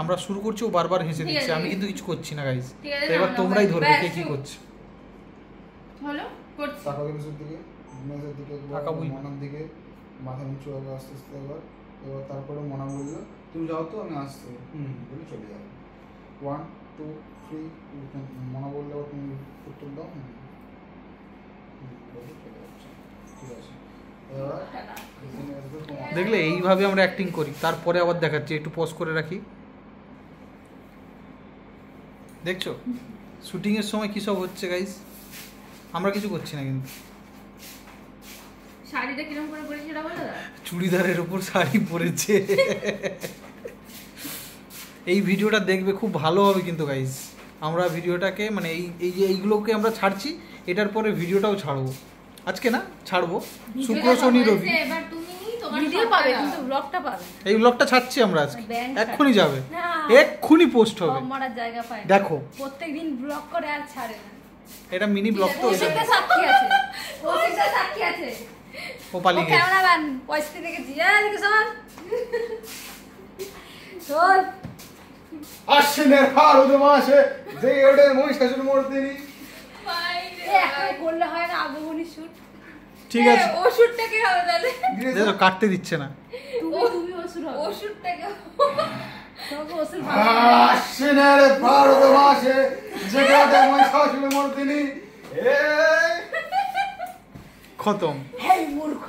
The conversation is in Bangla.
আমরা শুরু করছি, ও বারবার হেসে দিচ্ছে, আমি কিন্তু কিছু করছি না গাইস। তো এবার তোমরাই ধরবে কে কি করছে। হলো করছি। তাকাবে নিচের দিকে, মেঝের দিকে, মনার দিকে, মাথা নিচু হবে আস্তে আস্তে। এবার তারপরে মনা বলল তুমি যাও তো, আমি আসছি বলে চলে যাবে। 1 2 3 মনা বললে আবার তুমি উত্তর দাও। ঠিক আছে, দেখলে এইভাবে আমরা অ্যাক্টিং করি, তারপরে আবার দেখাচ্ছি, একটু পজ করে রাখি। দেখছো শুটিং এর সময় কি সব হচ্ছে গাইস, আমরা কিছু করছি না কিন্তু। শাড়িটা কিরকম করে পরেছি সেটা বলো না। চুড়িদারের উপর শাড়ি পরেছে। এই ভিডিওটা দেখবে, খুব ভালো হবে কিন্তু গাইস। আমরা ভিডিওটাকে মানে এই যে এইগুলোকে আমরা ছাড়ছি, এটার পরে ভিডিওটাও ছাড়বো। আজকে না ছাড়বো, শুক্র শনি রবি। এবার তুমি তোমার ভিডিও পাবে কিন্তু ব্লগটা পাবে। এই ব্লগটা ছাড়ছি আমরা আজকে, এক্ষুনি যাবে, এক্ষুনি পোস্ট হবে। মারার জায়গা পায় দেখো প্রত্যেকদিন ব্লগ করে আর ছাড়ে না। এটা মিনি ব্লগ তো, ওটা সাক্ষী আছে, ওটা সাক্ষী আছে। ও পালিয়ে গেছে। ক্যামেরাম্যান পয়সা থেকে জিয়া দিকে শোন শোন আশ্বিনের ফারুদ মাসে যে ওটা মহিষাসুর মর্দিনী। এখন করলে হয় না আগমনী শুট? ঠিক আছে, ও শুটটা কি হবে তাহলে? দেখো কাটতে দিচ্ছে না। তুমি অসুর হবে। ও শুটটা কি তোকে অসুর আশ্বিনের ফারুদ মাসে যে ওটা মহিষাসুর মর্দিনী। খতম। হেই মূর্খ